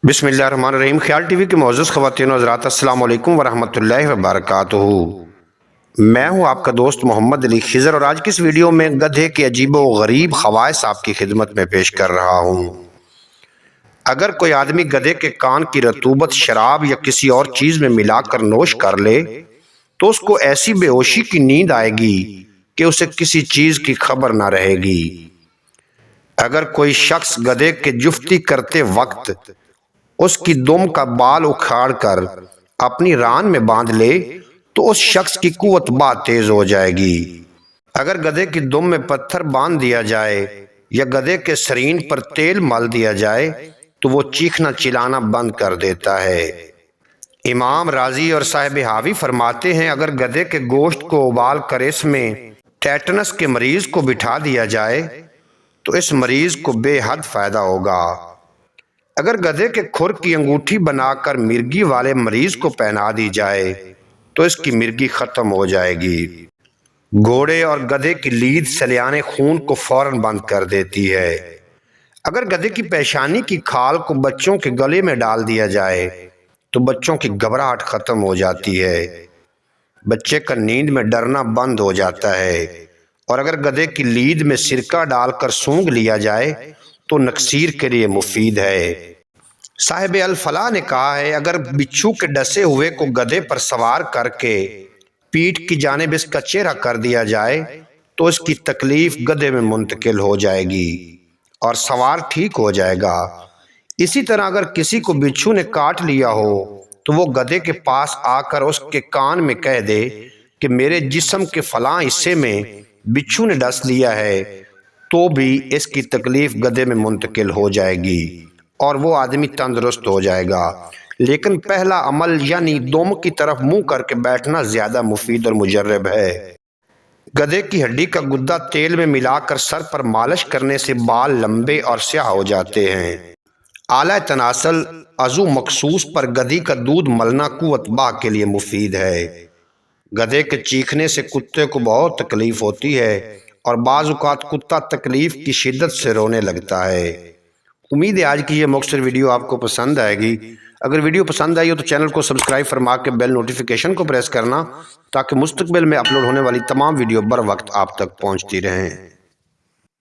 بسم اللہ الرحمن الرحیم۔ خیال ٹی وی کے معزز خواتین و حضرات، السلام علیکم ورحمۃ اللہ وبرکاتہ۔ میں ہوں آپ کا دوست محمد علی خضر، اور آج کی اس ویڈیو میں گدھے کے عجیب و غریب خواص آپ کی خدمت میں پیش کر رہا ہوں۔ اگر کوئی آدمی گدھے کے کان کی رطوبت شراب یا کسی اور چیز میں ملا کر نوش کر لے تو اس کو ایسی بے ہوشی کی نیند آئے گی کہ اسے کسی چیز کی خبر نہ رہے گی۔ اگر کوئی شخص گدھے کے جفتی کرتے وقت اس کی دم کا بال اکھاڑ کر اپنی ران میں باندھ لے تو اس شخص کی قوت بہت تیز ہو جائے گی۔ اگر گدھے کی دم میں پتھر باندھ دیا جائے یا گدھے کے سرین پر تیل مل دیا جائے تو وہ چیخنا چلانا بند کر دیتا ہے۔ امام راضی اور صاحب حاوی فرماتے ہیں، اگر گدھے کے گوشت کو ابال کر اس میں ٹیٹنس کے مریض کو بٹھا دیا جائے تو اس مریض کو بے حد فائدہ ہوگا۔ اگر گدھے کے کھر کی انگوٹھی بنا کر مرگی والے مریض کو پہنا دی جائے تو اس کی مرگی ختم ہو جائے گی۔ گھوڑے اور گدھے کی لید سلیانے خون کو فوراً بند کر دیتی ہے۔ اگر گدھے کی پیشانی کی کھال کو بچوں کے گلے میں ڈال دیا جائے تو بچوں کی گھبراہٹ ختم ہو جاتی ہے، بچے کا نیند میں ڈرنا بند ہو جاتا ہے۔ اور اگر گدھے کی لید میں سرکہ ڈال کر سونگھ لیا جائے تو نکسیر کے لیے مفید ہے۔ صاحب الفلاح نے کہا ہے، اگر بچھو کے ڈسے ہوئے کو گدھے پر سوار کر کے پیٹھ کی جانب اس کا چہرہ کر دیا جائے تو اس کی تکلیف گدھے میں منتقل ہو جائے گی اور سوار ٹھیک ہو جائے گا۔ اسی طرح اگر کسی کو بچھو نے کاٹ لیا ہو تو وہ گدھے کے پاس آ کر اس کے کان میں کہہ دے کہ میرے جسم کے فلاں حصے میں بچھو نے ڈس لیا ہے، تو بھی اس کی تکلیف گدھے میں منتقل ہو جائے گی اور وہ آدمی تندرست ہو جائے گا۔ لیکن پہلا عمل یعنی دم کی طرف منہ کر کے بیٹھنا زیادہ مفید اور مجرب ہے۔ گدھے کی ہڈی کا گدا تیل میں ملا کر سر پر مالش کرنے سے بال لمبے اور سیاہ ہو جاتے ہیں۔ اعلیٰ تناسل عضو مخصوص پر گدھی کا دودھ ملنا قوت باہ کے لیے مفید ہے۔ گدھے کے چیخنے سے کتے کو بہت تکلیف ہوتی ہے اور بعض اوقات کتا تکلیف کی شدت سے رونے لگتا ہے۔ امید ہے آج کی یہ مختصر ویڈیو آپ کو پسند آئے گی۔ اگر ویڈیو پسند آئی ہو تو چینل کو سبسکرائب فرما کے بیل نوٹیفیکیشن کو پریس کرنا تاکہ مستقبل میں اپلوڈ ہونے والی تمام ویڈیو بر وقت آپ تک پہنچتی رہیں۔